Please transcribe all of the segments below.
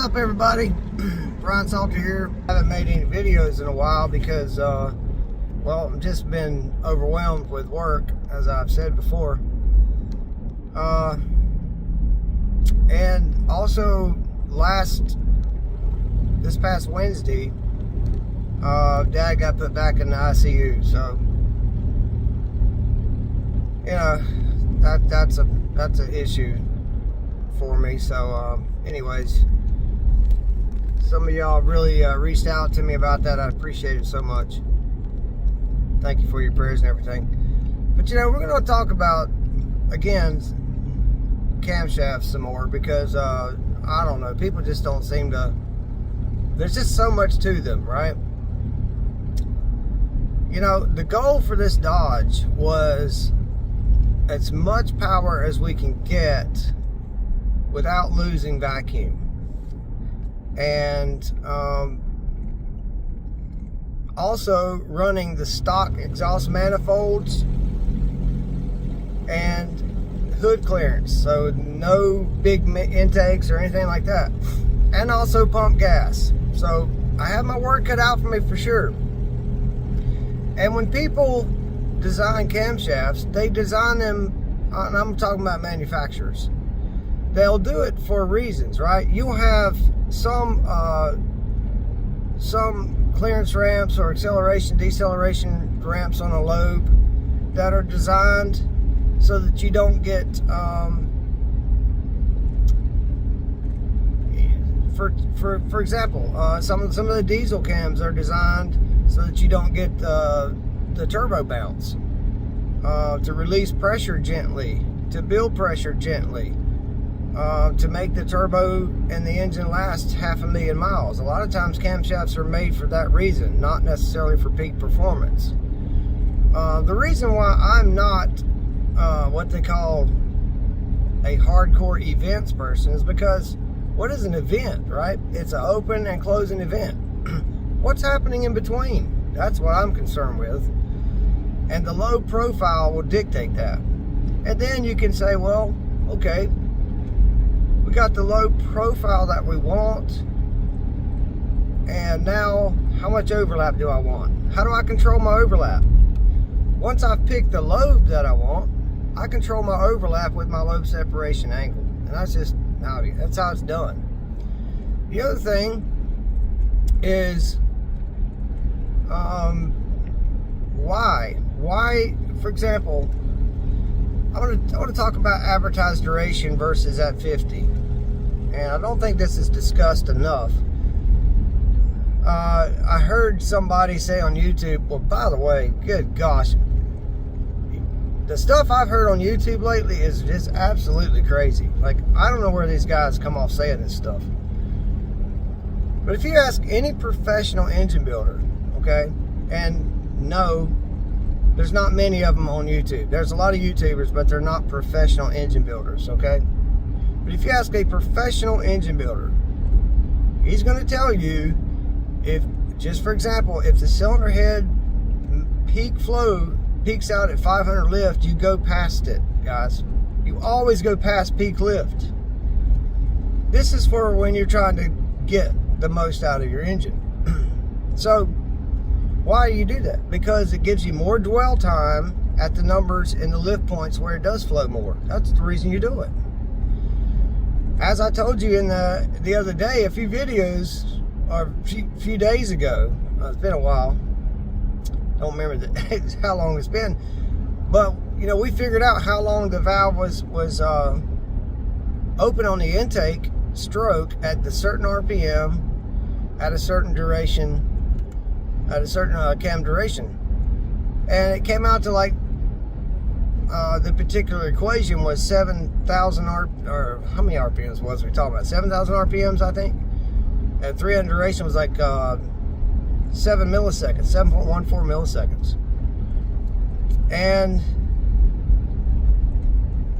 up, everybody? Brian Salter here. I haven't made any videos in a while because well, I've just been overwhelmed with work, as I've said before, and also this past Wednesday, Dad got put back in the ICU, so you know that's an issue for me. So anyways, some of y'all really reached out to me about that. I appreciate it so much. Thank you for your prayers and everything. But you know, we're going to talk about, again, camshafts some more, because I don't know, people just don't seem to, there's just so much to them, right? You know, the goal for this Dodge was as much power as we can get without losing vacuum. And also running the stock exhaust manifolds and hood clearance, so no big intakes or anything like that, and also pump gas. So I have my work cut out for me for sure. And when people design camshafts, they design them, and I'm talking about manufacturers, they'll do it for reasons, right? You'll have some clearance ramps or acceleration, deceleration ramps on a lobe that are designed so that you don't get, for example, some of the diesel cams are designed so that you don't get the turbo bounce, to release pressure gently, to build pressure gently, to make the turbo and the engine last 500,000 miles. A lot of times camshafts are made for that reason, not necessarily for peak performance. The reason why I'm not what they call a hardcore events person is because what is an event, right? It's an open and closing event. What's happening in between? That's what I'm concerned with. And the low profile will dictate that. And then you can say, well, okay, we got the low profile that we want, and now how much overlap do I want? How do I control my overlap? Once I've picked the lobe that I want, I control my overlap with my lobe separation angle, and that's how it's done. The other thing is why, for example, I want to talk about advertised duration versus at 50, and I don't think this is discussed enough. I heard somebody say on YouTube, well, by the way, good gosh, the stuff I've heard on YouTube lately is just absolutely crazy. Like, I don't know where these guys come off saying this stuff. But if you ask any professional engine builder, okay, and no, there's not many of them on YouTube. There's a lot of YouTubers, but they're not professional engine builders, okay? But if you ask a professional engine builder, he's going to tell you, if, just for example, if the cylinder head peak flow peaks out at 500 lift, you go past it, guys. You always go past peak lift. This is for when you're trying to get the most out of your engine. So why do you do that? Because it gives you more dwell time at the numbers in the lift points where it does flow more. That's the reason you do it. As I told you in the other day, a few videos, or a few days ago, it's been a while, don't remember how long it's been, but you know, we figured out how long the valve was open on the intake stroke at the certain RPM, at a certain duration, at a certain cam duration, and it came out to like the particular equation was 7,000 or how many RPMs was we talking about? 7,000 RPMs, I think. And 300 duration was like 7 milliseconds, 7.14 milliseconds. And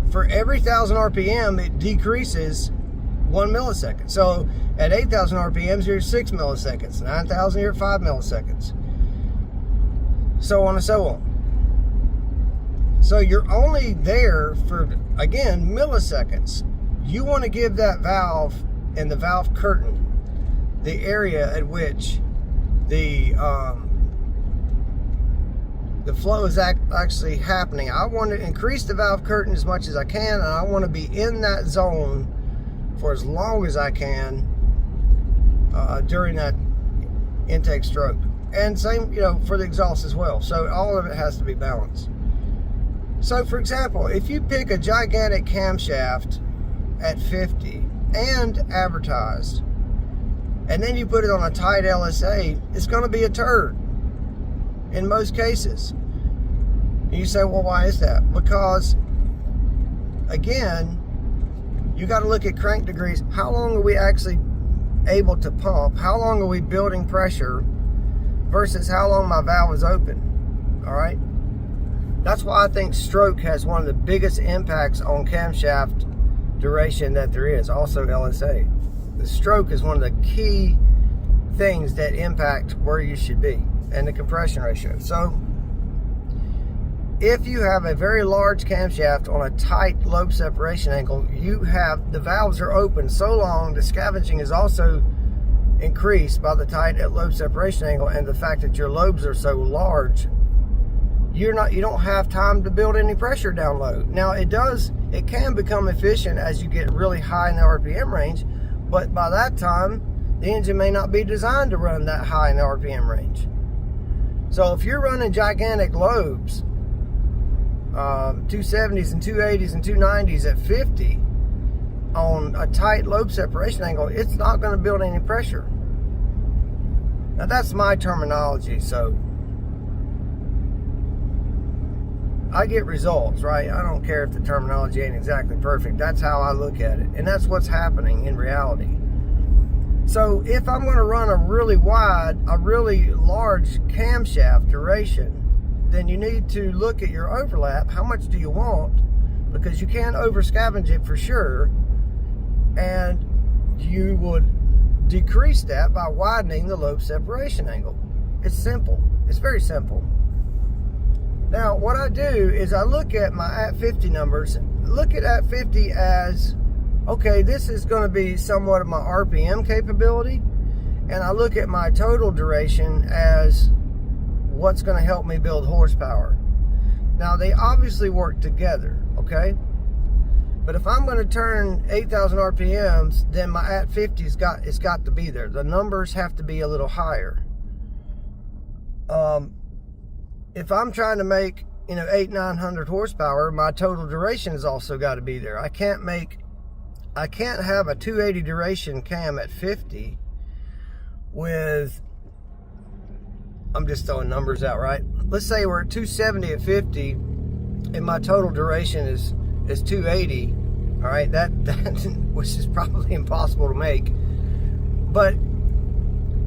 for every 1,000 RPM, it decreases 1 millisecond. So at 8,000 RPMs, you're 6 milliseconds. 9,000, you're 5 milliseconds. So on and so on. So you're only there for, again, milliseconds. You want to give that valve and the valve curtain, the area at which the flow is actually happening. I want to increase the valve curtain as much as I can, and I want to be in that zone for as long as I can during that intake stroke. And same, for the exhaust as well. So all of it has to be balanced. So for example, if you pick a gigantic camshaft at 50 and advertised, and then you put it on a tight LSA, it's going to be a turd in most cases. And you say, well, why is that? Because, again, you got to look at crank degrees. How long are we actually able to pump? How long are we building pressure versus how long my valve is open? All right. That's why I think stroke has one of the biggest impacts on camshaft duration that there is. Also LSA. The stroke is one of the key things that impact where you should be and the compression ratio. So if you have a very large camshaft on a tight lobe separation angle, the valves are open so long, the scavenging is also increased by the tight lobe separation angle, and the fact that your lobes are so large, you don't have time to build any pressure down low. Now it can become efficient as you get really high in the RPM range, but by that time the engine may not be designed to run that high in the RPM range. So if you're running gigantic lobes, 270s and 280s and 290s at 50 on a tight lobe separation angle, it's not going to build any pressure. Now that's my terminology, so I get results, right? I don't care if the terminology ain't exactly perfect. That's how I look at it, and that's what's happening in reality. So if I'm going to run a really large camshaft duration, then you need to look at your overlap. How much do you want? Because you can over scavenge it for sure, and you would decrease that by widening the lobe separation angle. It's simple. It's very simple. Now, what I do is I look at my at 50 numbers, look at 50 as, okay, this is going to be somewhat of my RPM capability, and I look at my total duration as what's going to help me build horsepower. Now, they obviously work together, okay? But if I'm going to turn 8,000 RPMs, then my at 50 it's got to be there. The numbers have to be a little higher. If I'm trying to make 800-900 horsepower, my total duration has also got to be there. I can't have a 280 duration cam at 50 with, I'm just throwing numbers out, right? Let's say we're at 270 at 50 and my total duration is 280. All right, that which is probably impossible to make, but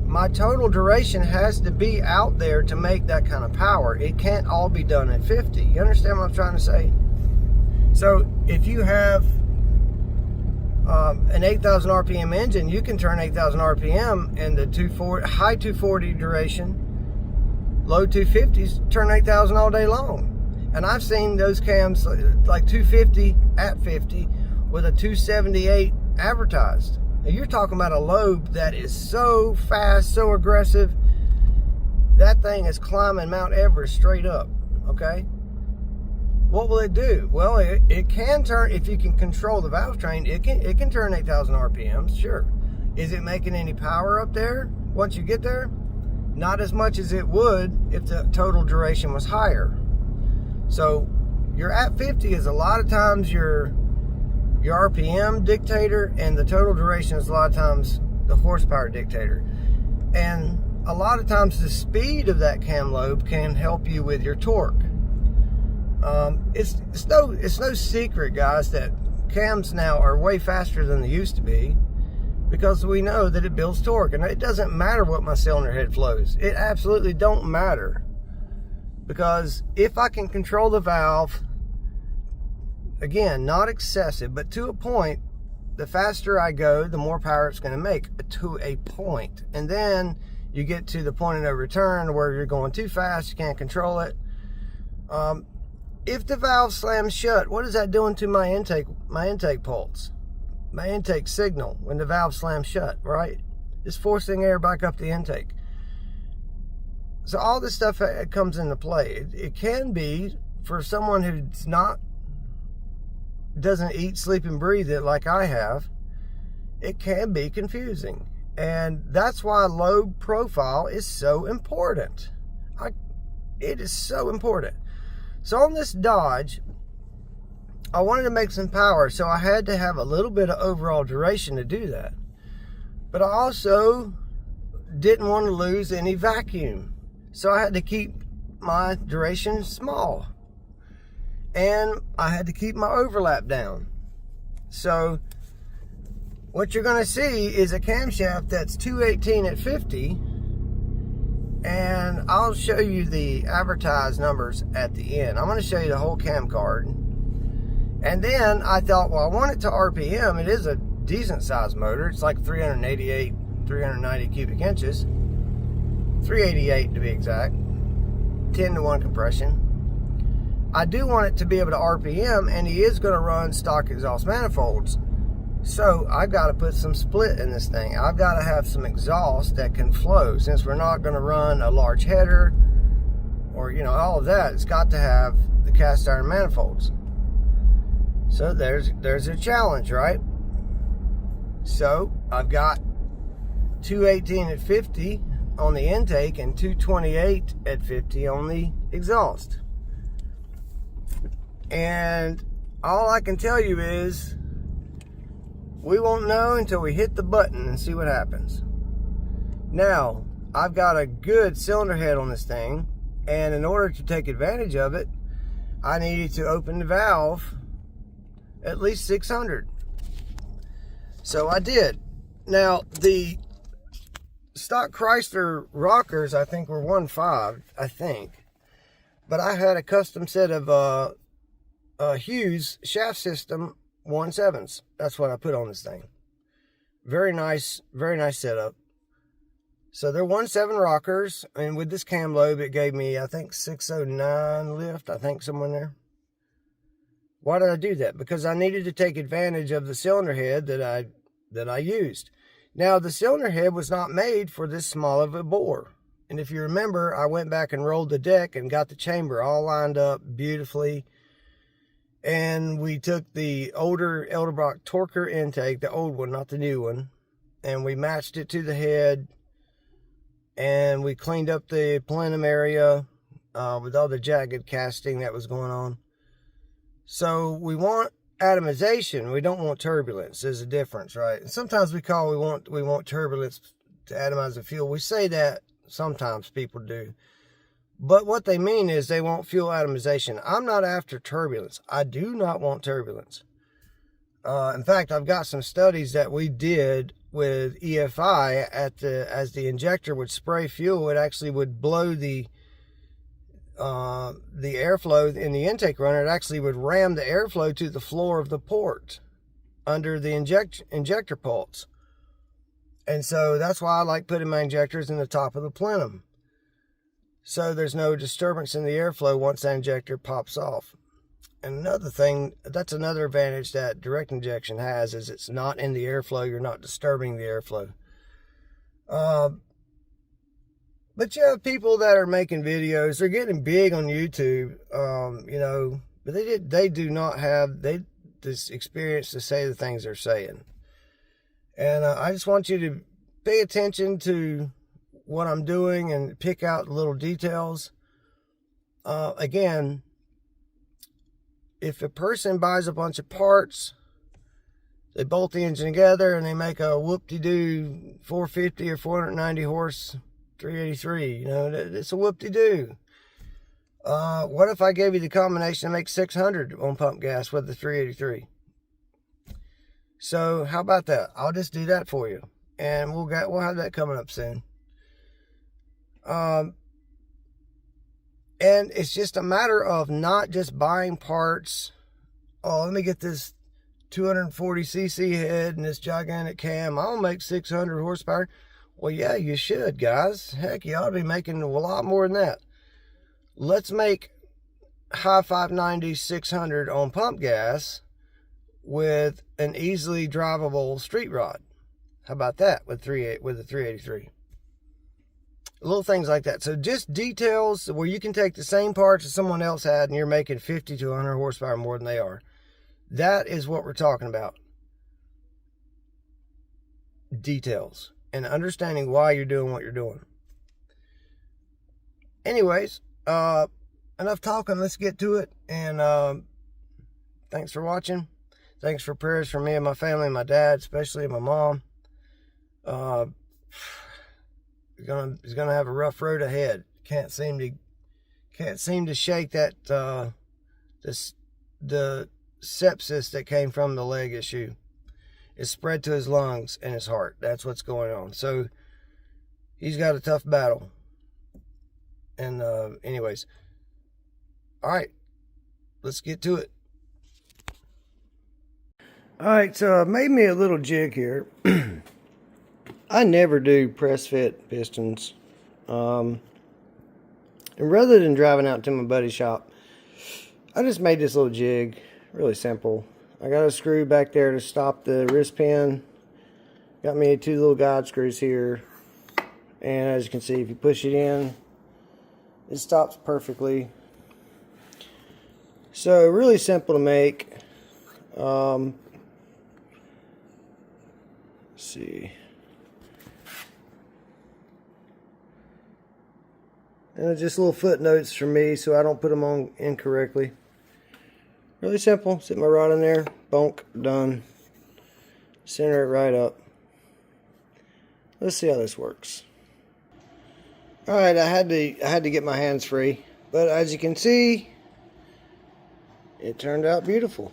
my total duration has to be out there to make that kind of power. It can't all be done at 50. You understand what I'm trying to say? So if you have an 8,000 RPM engine, you can turn 8,000 RPM and the high 240 duration, low 250s, turn 8,000 all day long. And I've seen those cams like 250 at 50 with a 278 advertised. Now you're talking about a lobe that is so fast, so aggressive. That thing is climbing Mount Everest straight up, okay? What will it do? Well, it can turn, if you can control the valve train, it can turn 8,000 RPMs, sure. Is it making any power up there once you get there? Not as much as it would if the total duration was higher. So your at 50 is a lot of times your RPM dictator, and the total duration is a lot of times the horsepower dictator. And a lot of times the speed of that cam lobe can help you with your torque. It's no secret, guys, that cams now are way faster than they used to be, because we know that it builds torque, and it doesn't matter what my cylinder head flows. It absolutely don't matter, because if I can control the valve, again, not excessive, but to a point, the faster I go, the more power it's going to make, to a point. And then you get to the point of no return where you're going too fast, you can't control it. If the valve slams shut, what is that doing to my intake pulse? my intake signal when the valve slams shut, right? It's forcing air back up the intake. So all this stuff comes into play. It can be, for someone who's doesn't eat, sleep, and breathe it like I have, it can be confusing. And that's why low profile is so important. It is so important. So on this Dodge, I wanted to make some power, so I had to have a little bit of overall duration to do that. But I also didn't want to lose any vacuum. So I had to keep my duration small. And I had to keep my overlap down. So what you're going to see is a camshaft that's 218 at 50. And I'll show you the advertised numbers at the end. I'm going to show you the whole cam card. And then I thought, well, I want it to RPM. It is a decent sized motor. It's like 388, 390 cubic inches. 388 to be exact. 10-to-1 compression. I do want it to be able to RPM, and he is going to run stock exhaust manifolds. So I've got to put some split in this thing. I've got to have some exhaust that can flow. Since we're not going to run a large header or, you know, all of that, it's got to have the cast iron manifolds. So there's a challenge, right? So I've got 218 at 50 on the intake and 228 at 50 on the exhaust. And all I can tell you is we won't know until we hit the button and see what happens. Now, I've got a good cylinder head on this thing, and in order to take advantage of it, I needed to open the valve at least 600. So I did. Now, the stock Chrysler rockers, I think, were 1.5, I think. But I had a custom set of Hughes shaft system 1.7s. That's what I put on this thing. Very nice setup. So they're 1.7 rockers, and with this cam lobe, it gave me, I think, 609 lift, I think, somewhere in there. Why did I do that? Because I needed to take advantage of the cylinder head that I used. Now, the cylinder head was not made for this small of a bore. And if you remember, I went back and rolled the deck and got the chamber all lined up beautifully. And we took the older Edelbrock Torker intake, the old one, not the new one, and we matched it to the head. And we cleaned up the plenum area with all the jagged casting that was going on. So we want atomization. We don't want turbulence. There's a difference, right? And sometimes we want turbulence to atomize the fuel. We say that sometimes people do. But what they mean is they want fuel atomization. I'm not after turbulence. I do not want turbulence. In fact, I've got some studies that we did with EFI as the injector would spray fuel, it actually would blow the airflow in the intake runner. It actually would ram the airflow to the floor of the port under the injector pulse. And so that's why I like putting my injectors in the top of the plenum. So there's no disturbance in the airflow once that injector pops off. And another thing, that's another advantage that direct injection has, is it's not in the airflow. You're not disturbing the airflow. But you have people that are making videos. They're getting big on YouTube, you know, but they do not have this experience to say the things they're saying. And I just want you to pay attention to what I'm doing and pick out little details. Again, if a person buys a bunch of parts, they bolt the engine together and they make a whoop-de-doo 450 or 490 horse 383, you know, it's a whoop-de-doo. What if I gave you the combination to make 600 on pump gas with the 383? So how about that? I'll just do that for you, and we'll have that coming up soon. And it's just a matter of not just buying parts. Oh, let me get this 240cc head and this gigantic cam. I'll make 600 horsepower. Well, yeah, you should, guys. Heck, you ought to be making a lot more than that. Let's make high 590, 600 on pump gas with an easily drivable street rod. How about that with a 383? Little things like that. So just details where you can take the same parts that someone else had and you're making 50 to 100 horsepower more than they are. That is what we're talking about. Details and understanding why you're doing what you're doing. Anyways, enough talking. Let's get to it. And thanks for watching. Thanks for prayers for me and my family, my dad, especially my mom. He's gonna have a rough road ahead. Can't seem to shake that the sepsis that came from the leg issue. It's spread to his lungs and his heart. That's what's going on. So he's got a tough battle. And anyways, all right, let's get to it. All right, so I made me a little jig here. I never do press fit pistons. And rather than driving out to my buddy's shop, I just made this little jig, really simple. I got a screw back there to stop the wrist pin. Got me 2 little guide screws here. And as you can see, if you push it in, it stops perfectly. So really simple to make. Let's see. And just little footnotes for me so I don't put them on incorrectly. Really simple. Sit my rod in there. Bonk. Done. Center it right up. Let's see how this works. Alright, I had to get my hands free. But as you can see, it turned out beautiful.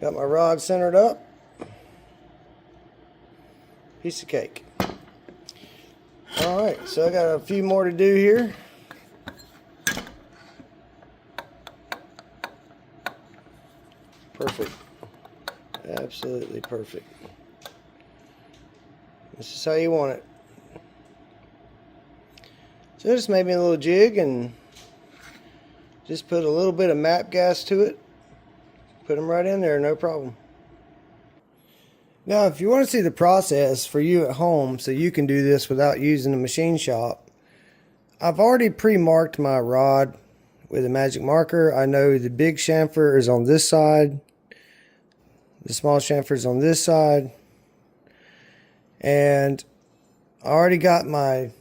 Got my rod centered up. Piece of cake. Alright, so I got a few more to do here. Perfect. Absolutely perfect. This is how you want it. So I just made me a little jig and just put a little bit of MAP gas to it. Put them right in there, no problem. Now, if you want to see the process for you at home so you can do this without using the machine shop, I've already pre-marked my rod with a magic marker. I know the big chamfer is on this side, the small chamfer is on this side, and I already got my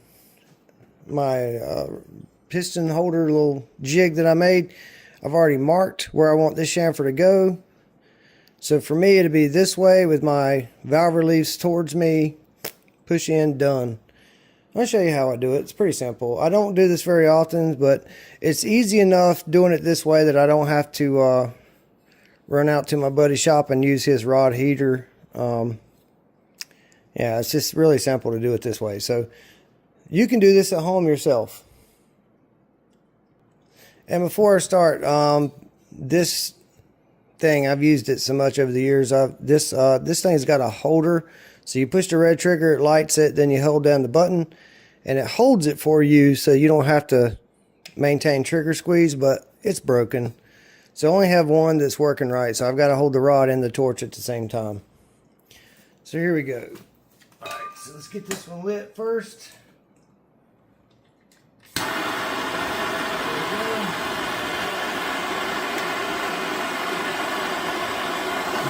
piston holder little jig that I made. I've already marked where I want this chamfer to go. So for me, it'll be this way with my valve reliefs towards me. Push in, done. I'll show you how I do it. It's pretty simple. I don't do this very often, but it's easy enough doing it this way that I don't have to run out to my buddy's shop and use his rod heater. Yeah, it's just really simple to do it this way. So you can do this at home yourself. And before I start, this thing, I've used it so much over the years. This thing's got a holder, so you push the red trigger, it lights it, then you hold down the button and it holds it for you so you don't have to maintain trigger squeeze, but it's broken, so I only have one that's working right, so I've got to hold the rod and the torch at the same time. So here we go. Alright, so let's get this one lit first.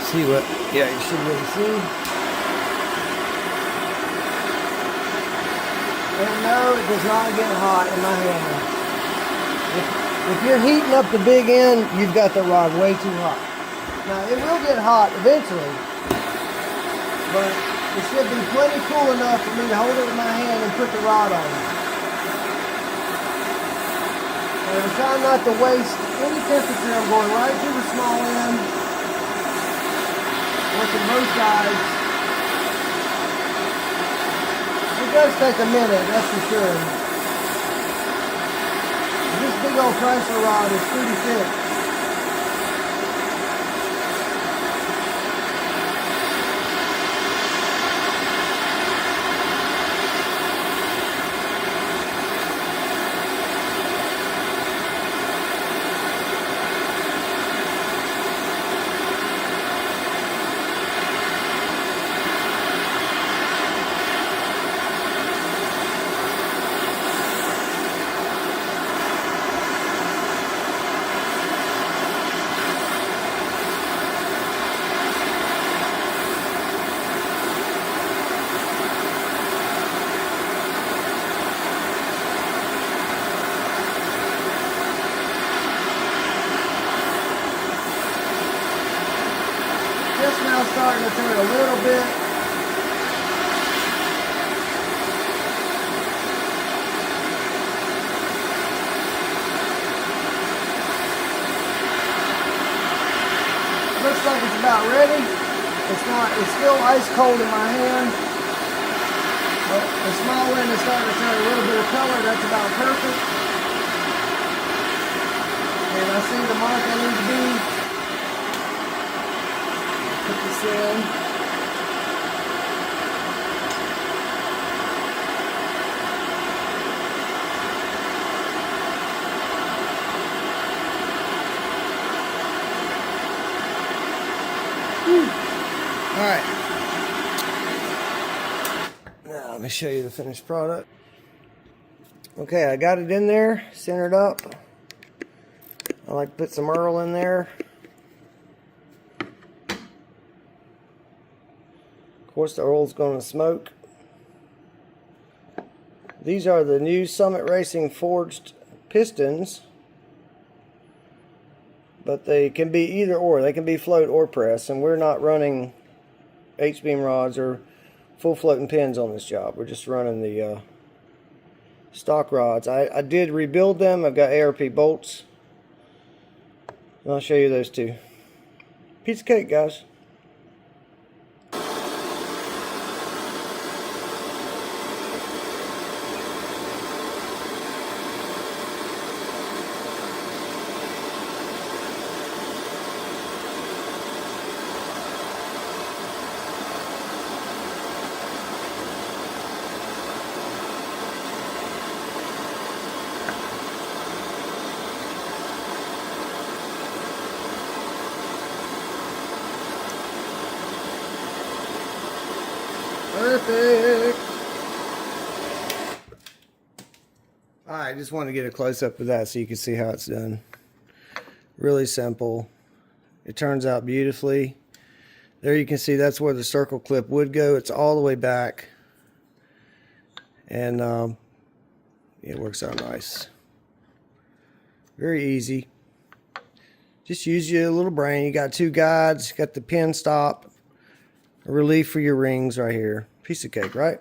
See what, yeah, you should really see. And no, it does not get hot in my hand. If you're heating up the big end, you've got the rod way too hot. Now, it will get hot eventually, but it should be plenty cool enough for me to hold it with my hand and put the rod on it. And I'm trying not to waste any temperature. I'm going right to the small end. Working both sides. It does take a minute, that's for sure. This big old Chrysler rod is pretty thick. turn it a little bit. Looks like it's about ready. It's not, it's still ice cold in my hand. But the small end is starting to turn a little bit of color. That's about perfect. And I see the mark I need to be. Put this in. All right. Now let me show you the finished product. Okay, I got it in there, centered up. I like to put some Earl in there. Of course, the Earl's going to smoke. These are the new Summit Racing forged pistons, but they can be either or. They can be float or press, and we're not running H-beam rods or full floating pins on this job. We're just running the stock rods. I did rebuild them. I've got ARP bolts. And I'll show you those two. Piece of cake, guys. Perfect. Alright, just want to get a close-up of that so you can see how it's done. Really simple. It turns out beautifully. There you can see that's where the circle clip would go. It's all the way back. And it works out nice. Very easy. Just use your little brain. You got two guides. You got the pin stop. A relief for your rings right here. Piece of cake, right?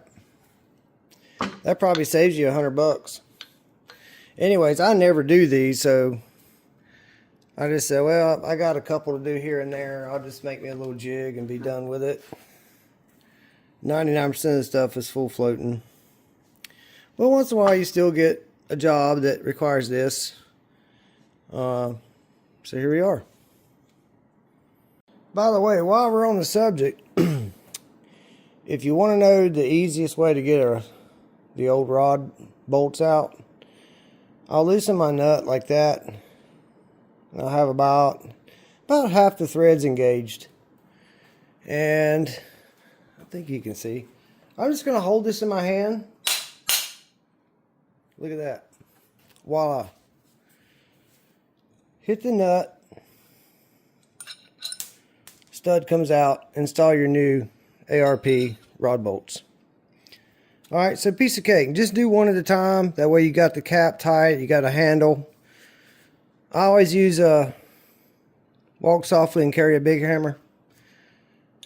That probably saves you $100. Anyways, I never do these, so I just said, well, I got a couple to do here and there. I'll just make me a little jig and be done with it. 99% of the stuff is full floating. But once in a while, you still get a job that requires this. So here we are. By the way, while we're on the subject, if you want to know the easiest way to get the old rod bolts out, I'll loosen my nut like that. I'll have about half the threads engaged. And I think you can see. I'm just going to hold this in my hand. Look at that. Voila. Hit the nut. Stud comes out. Install your new ARP rod bolts. Alright, so piece of cake. Just do one at a time. That way you got the cap tight. You got a handle. I always use a walk softly and carry a big hammer.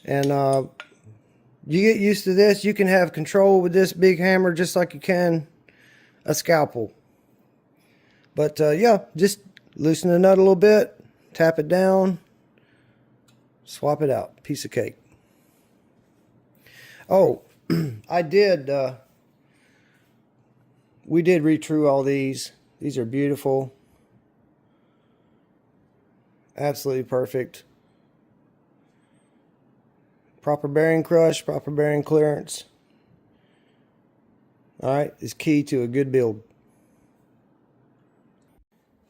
And you get used to this. You can have control with this big hammer just like you can a scalpel. But yeah, just loosen the nut a little bit. Tap it down. Swap it out. Piece of cake. Oh, we did retrue all these. These are beautiful. Absolutely perfect. Proper bearing crush, proper bearing clearance. Alright, is key to a good build.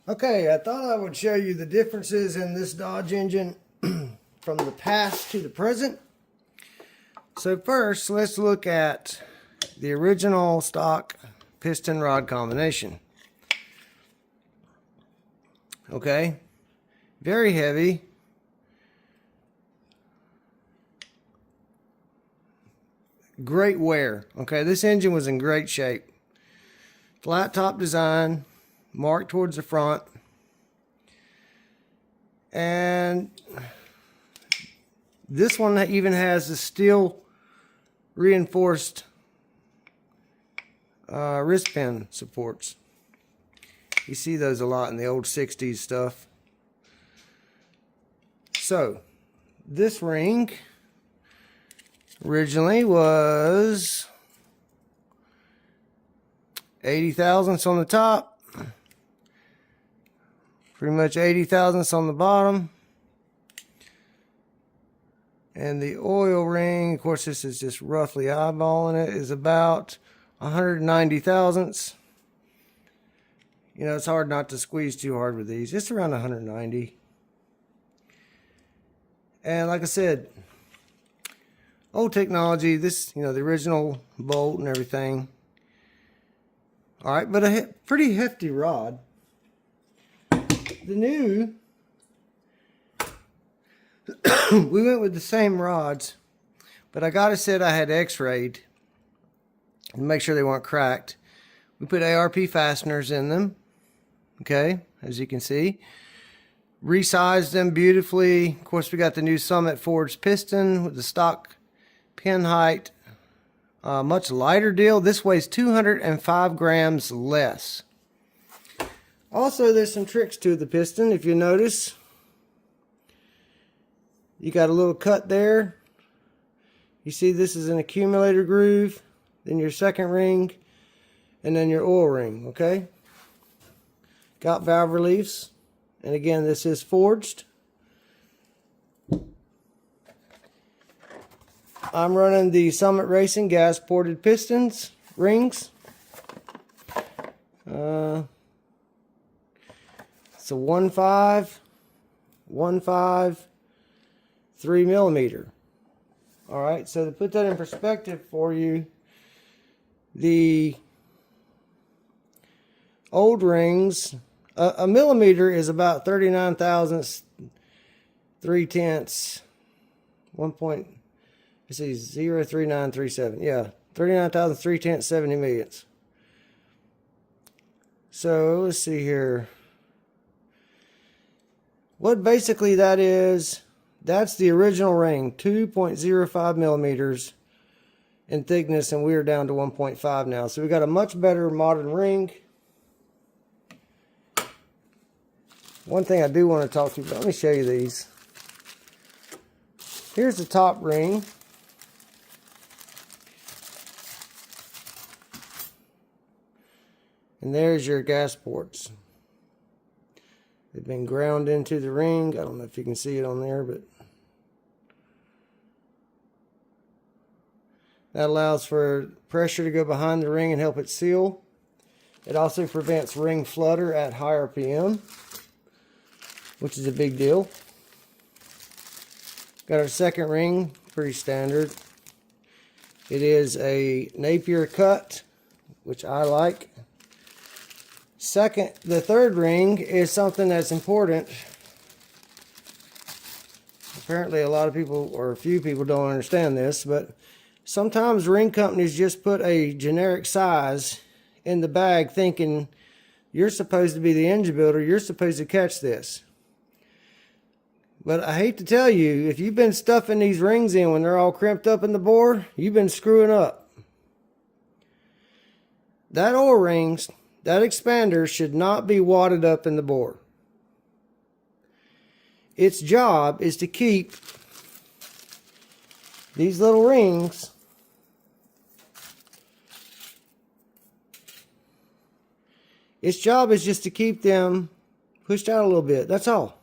Okay, I thought I would show you the differences in this Dodge engine from the past to the present. So first, let's look at the original stock piston rod combination. Okay, very heavy. Great wear. Okay, this engine was in great shape. Flat top design, marked towards the front. And This one even has the steel reinforced wrist pin supports. You see those a lot in the old 60s stuff. So this ring originally was 80 thousandths on the top, pretty much 80 thousandths on the bottom. And the oil ring, of course this is just roughly eyeballing it, is about 190 thousandths. You know, it's hard not to squeeze too hard with these. It's around 190. And like I said, old technology, this, you know, the original bolt and everything. All right, but a pretty hefty rod. The new, we went with the same rods, but I got it said I had x-rayed and make sure they weren't cracked. We put ARP fasteners in them, okay, as you can see. Resized them beautifully. Of course, we got the new Summit forged piston with the stock pin height. Much lighter deal. This weighs 205 grams less. Also, there's some tricks to the piston. If you notice, you got a little cut there. You see this is an accumulator groove, then your second ring, and then your oil ring, okay? Got valve reliefs, and again, this is forged. I'm running the Summit Racing gas ported pistons, rings. It's a 1.5, 3 millimeter. All right, so to put that in perspective for you, the old rings, a millimeter is about 39 thousandths, 3/10, 0.3937. Yeah, 39,000 3/10, 70 millionths. So let's see here. What basically that is, that's the original ring, 2.05 millimeters in thickness, and we are down to 1.5 now. So we got a much better modern ring. One thing I do want to talk to you about, let me show you these. Here's the top ring. And there's your gas ports. They've been ground into the ring. I don't know if you can see it on there, but that allows for pressure to go behind the ring and help it seal. It also prevents ring flutter at high RPM, which is a big deal. Got our second ring, pretty standard. It is a Napier cut, which I like. The third ring is something that's important. Apparently a lot of people, or a few people, don't understand this, but sometimes ring companies just put a generic size in the bag thinking you're supposed to be the engine builder, you're supposed to catch this. But I hate to tell you, if you've been stuffing these rings in when they're all crimped up in the bore, you've been screwing up. That oil rings, that expander should not be wadded up in the bore. Its job is to keep these little rings just to keep them pushed out a little bit. That's all.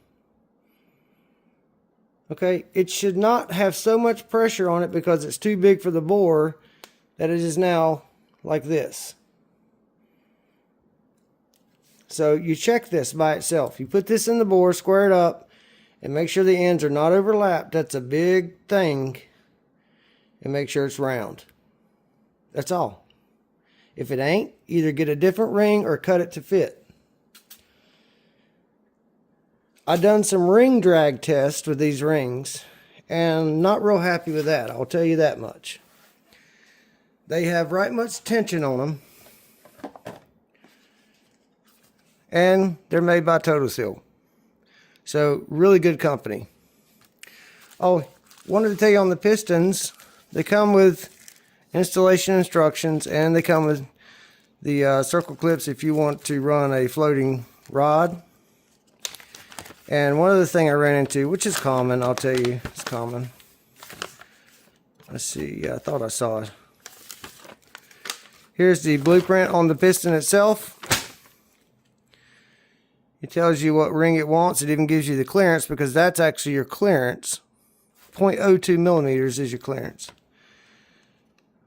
Okay, it should not have so much pressure on it because it's too big for the bore that it is now like this. So you check this by itself. You put this in the bore, square it up, and make sure the ends are not overlapped. That's a big thing. And make sure it's round. That's all. If it ain't, either get a different ring or cut it to fit. I done some ring drag tests with these rings, and not real happy with that. I'll tell you that much. They have right much tension on them. And they're made by Total Seal. So, really good company. Oh, wanted to tell you on the pistons, they come with installation instructions, and they come with the circle clips if you want to run a floating rod. And one other thing I ran into, which is common, I'll tell you, it's common. Let's see, yeah, I thought I saw it. Here's the blueprint on the piston itself. It tells you what ring it wants. It even gives you the clearance, because that's actually your clearance. 0.02 millimeters is your clearance.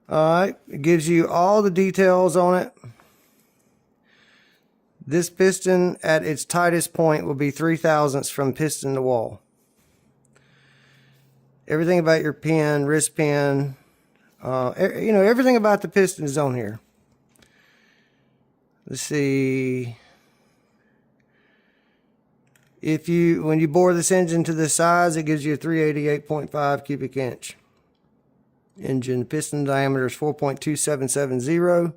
Alright, it gives you all the details on it. This piston at its tightest point will be 3/1000ths from piston to wall. Everything about your pin, wrist pin, you know, everything about the piston is on here. Let's see. When you bore this engine to this size, it gives you a 388.5 cubic inch engine. Piston diameter is 4.2770.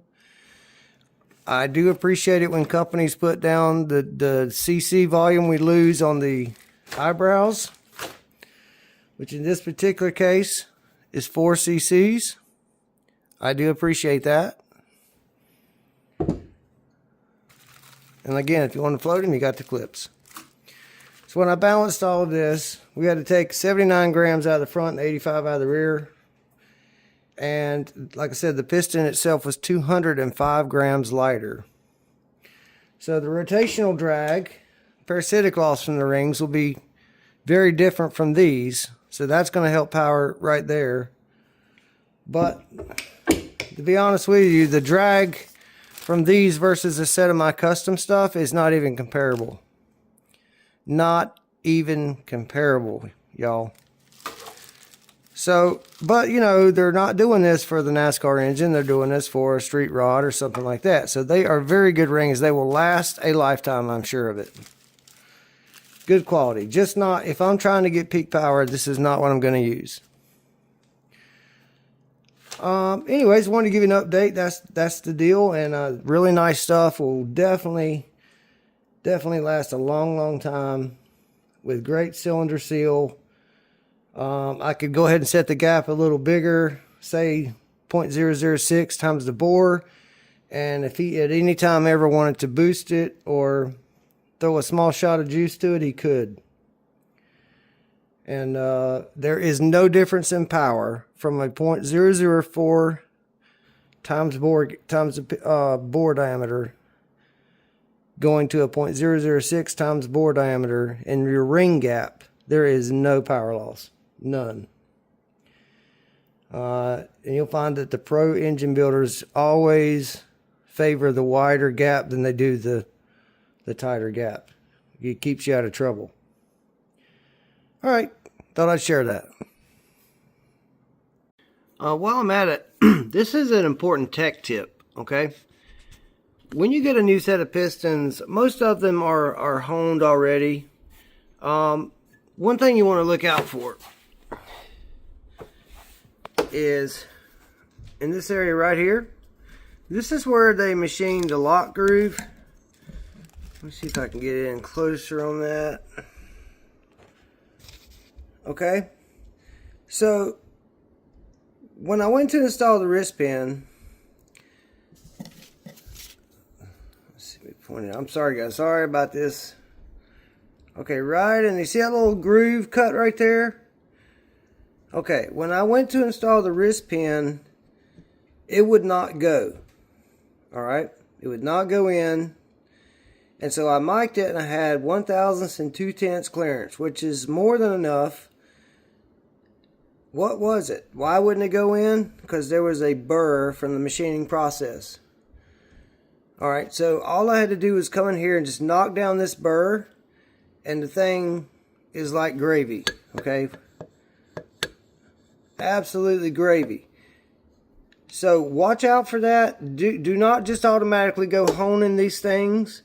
I do appreciate it when companies put down the cc volume we lose on the eyebrows, which in this particular case is 4 cc's. I do appreciate that. And again, if you want to float them, you got the clips. So when I balanced all of this, we had to take 79 grams out of the front and 85 out of the rear. And like I said, the piston itself was 205 grams lighter. So the rotational drag, parasitic loss from the rings, will be very different from these. So that's going to help power right there. But to be honest with you, the drag from these versus a set of my custom stuff is not even comparable. Not even comparable, y'all. So, but you know, they're not doing this for the NASCAR engine. They're doing this for a street rod or something like that. So they are very good rings. They will last a lifetime, I'm sure of it. Good quality. Just not, if I'm trying to get peak power, this is not what I'm going to use. Anyways, wanted to give you an update. That's the deal. And really nice stuff. Will definitely last a long time with great cylinder seal. I could go ahead and set the gap a little bigger, say 0.006 times the bore, and if he at any time ever wanted to boost it or throw a small shot of juice to it, he could. And there is no difference in power from a 0.004 times the bore diameter going to a 0.006 times bore diameter in your ring gap. There is no power loss. None. And you'll find that the pro engine builders always favor the wider gap than they do the tighter gap. It keeps you out of trouble. Alright, thought I'd share that. While I'm at it, this is an important tech tip, okay? When you get a new set of pistons, most of them are honed already. One thing you want to look out for is in this area right here. This is where they machined the lock groove. Let me see if I can get in closer on that. Okay, so when I went to install the wrist pin, let's see, let me point it out. I'm sorry guys, sorry about this. Okay, right, and you see that little groove cut right there? Okay, when I went to install the wrist pin, it would not go. Alright, it would not go in. And so I mic'd it and I had 1/1000 and 2/10 clearance, which is more than enough. What was it? Why wouldn't it go in? Because there was a burr from the machining process. Alright, so all I had to do was come in here and just knock down this burr, and the thing is like gravy, okay? Absolutely gravy. So watch out for that. Do not just automatically go honing these things,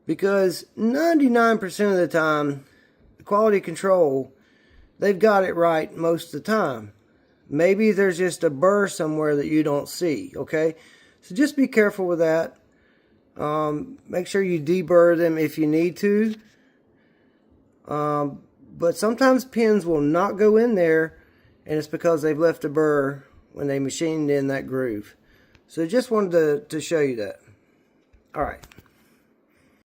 because 99% of the time, the quality control, they've got it right most of the time. Maybe there's just a burr somewhere that you don't see, okay? So just be careful with that. Make sure you deburr them if you need to. But sometimes pins will not go in there, and it's because they've left a burr when they machined in that groove. So just wanted to show you that. All right.